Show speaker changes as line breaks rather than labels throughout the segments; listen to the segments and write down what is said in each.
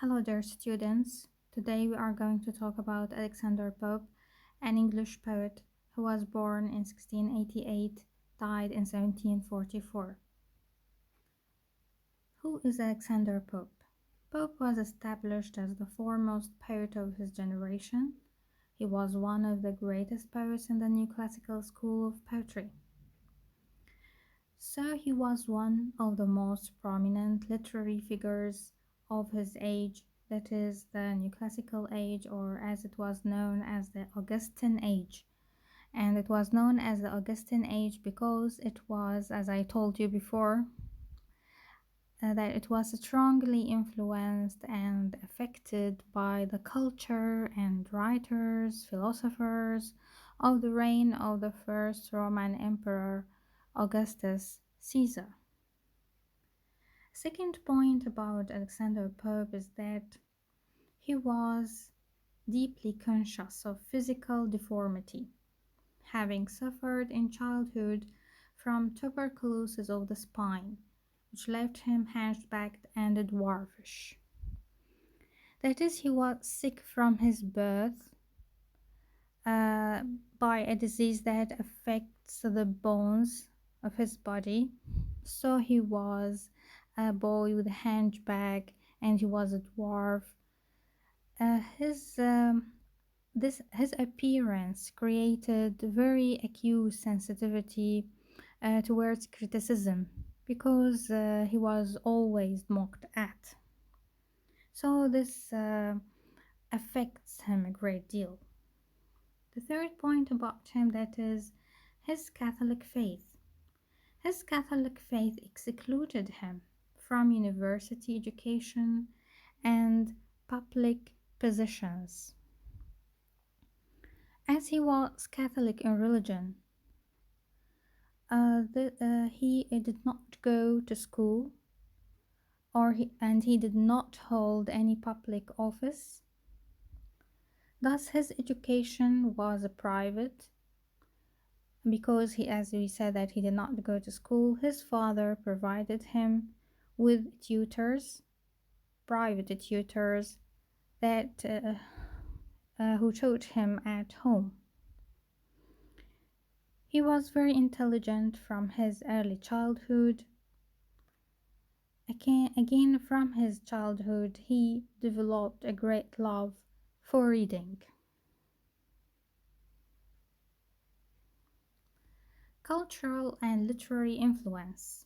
Hello there, students. Today we are going to talk about Alexander Pope, an English poet who was born in 1688, died in 1744. Who is Alexander Pope? Pope was established as the foremost poet of his generation. He was one of the greatest poets in the new classical school of poetry. So he was one of the most prominent literary figures of his age, that is, the New Classical Age, or as it was known as the Augustan Age. And it was known as the Augustan Age because it was, as I told you before, that it was strongly influenced and affected by the culture and writers, philosophers of the reign of the first Roman Emperor Augustus Caesar. Second point about Alexander Pope is that he was deeply conscious of physical deformity, having suffered in childhood from tuberculosis of the spine, which left him hunchbacked and dwarfish. That is, he was sick from his birth uh, by a disease that affects the bones of his body. So he was a boy with a hunchback and he was a dwarf. His appearance created very acute sensitivity towards criticism because he was always mocked at. So this affects him a great deal. The third point about him, that is his Catholic faith. His Catholic faith excluded him from university education and public positions. As he was Catholic in religion, he did not go to school and he did not hold any public office. Thus, his education was private because as we said, that he did not go to school. His father provided him with tutors, private tutors, that who taught him at home. He was very intelligent from his early childhood. Again, from his childhood, he developed a great love for reading. Cultural and literary influence.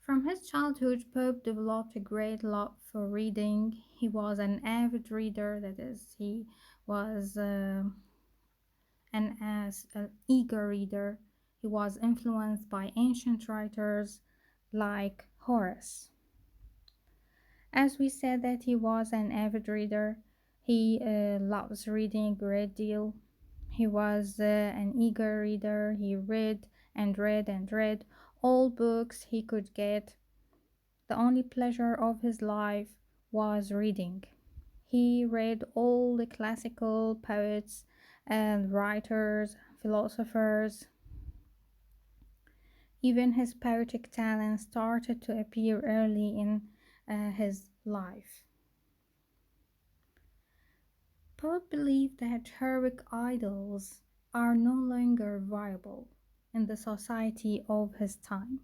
From his childhood, Pope developed a great love for reading. He was an avid reader, that is, he was an eager reader. He was influenced by ancient writers like Horace. As we said that he was an avid reader, he loves reading a great deal. He was an eager reader. He read and read and read all books he could get. The only pleasure of his life was reading. He read all the classical poets and writers, philosophers. Even his poetic talent started to appear early in his life. Pope believed that heroic idols are no longer viable in the society of his time.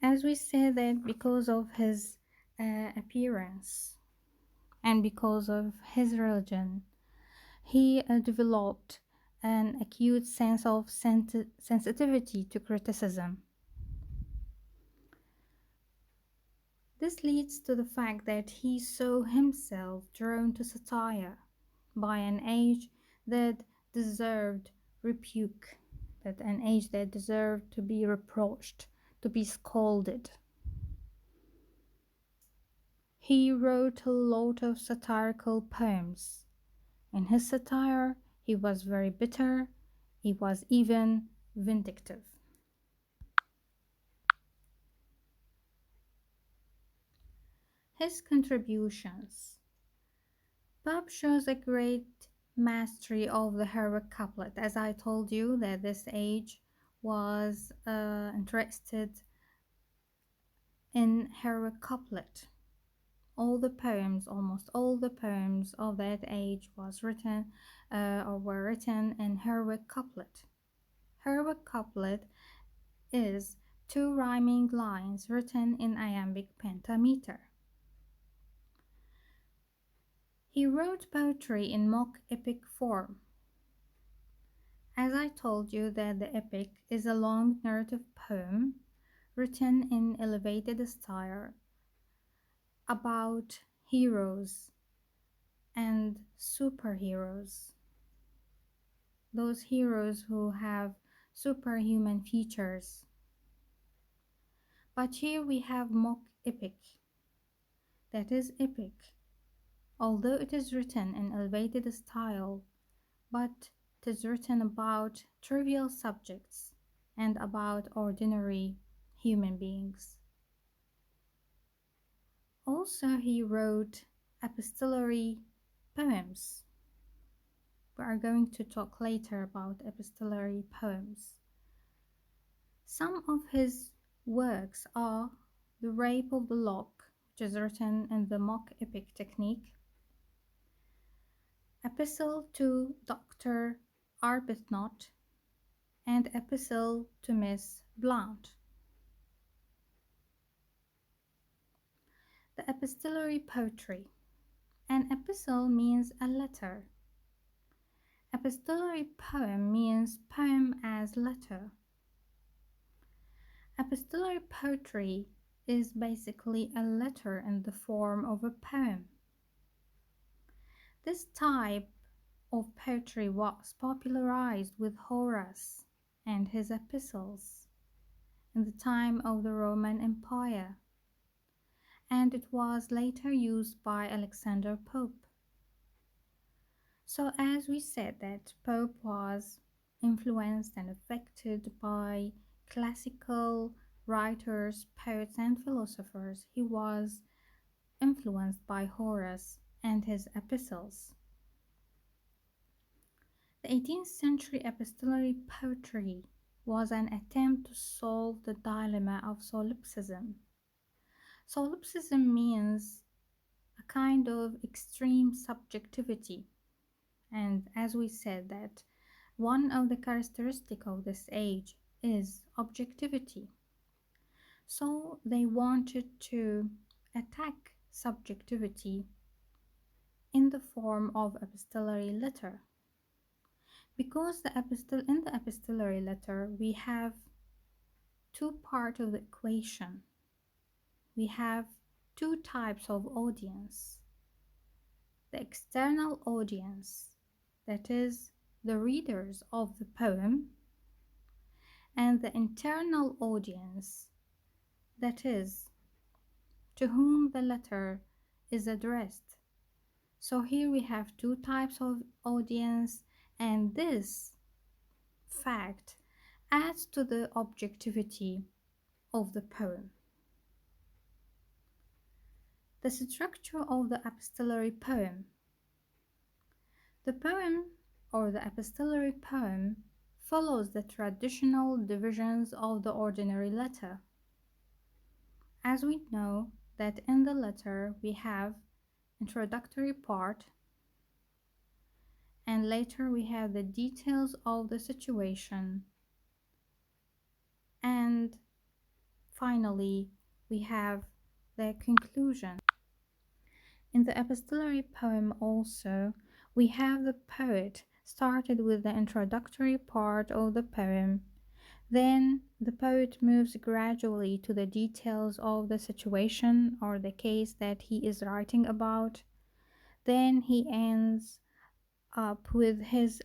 As we said, that because of his appearance and because of his religion, he developed an acute sense of sensitivity to criticism. This leads to the fact that he saw himself drawn to satire by an age that deserved rebuke, that an age that deserved to be reproached, to be scolded. He wrote a lot of satirical poems. In his satire, he was very bitter, he was even vindictive. His contributions. Pope shows a great mastery of the heroic couplet. As I told you, that this age was interested in heroic couplet. All the poems, almost all the poems of that age was written or were written in heroic couplet. Heroic couplet is two rhyming lines written in iambic pentameter. He wrote poetry in mock epic form. As I told you that the epic is a long narrative poem written in elevated style about heroes and superheroes. Those heroes who have superhuman features. But here we have mock epic. That is epic, although it is written in elevated style, but it is written about trivial subjects and about ordinary human beings. Also, he wrote epistolary poems. We are going to talk later about epistolary poems. Some of his works are The Rape of the Lock, which is written in the mock epic technique, Epistle to Dr. Arbuthnot, and Epistle to Miss Blount. The epistolary poetry. An epistle means a letter. Epistolary poem means poem as letter. Epistolary poetry is basically a letter in the form of a poem. This type of poetry was popularized with Horace and his epistles in the time of the Roman Empire, and it was later used by Alexander Pope. So as we said that Pope was influenced and affected by classical writers, poets and philosophers, he was influenced by Horace and his epistles. The 18th century epistolary poetry was an attempt to solve the dilemma of solipsism. Solipsism means a kind of extreme subjectivity, and as we said that one of the characteristics of this age is objectivity. So they wanted to attack subjectivity in the form of epistolary letter. Because in the epistolary letter we have two parts of the equation. We have two types of audience. The external audience, that is the readers of the poem, and the internal audience, that is to whom the letter is addressed. So here we have two types of audience, and this fact adds to the objectivity of the poem. The structure of the epistolary poem. The poem or the epistolary poem follows the traditional divisions of the ordinary letter. As we know that in the letter we have introductory part, and later we have the details of the situation, and finally we have the conclusion. In the epistolary poem also, we have the poet started with the introductory part of the poem. Then the poet moves gradually to the details of the situation or the case that he is writing about. Then he ends up with his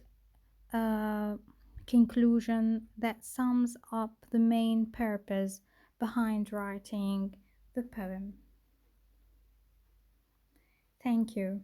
conclusion that sums up the main purpose behind writing the poem. Thank you.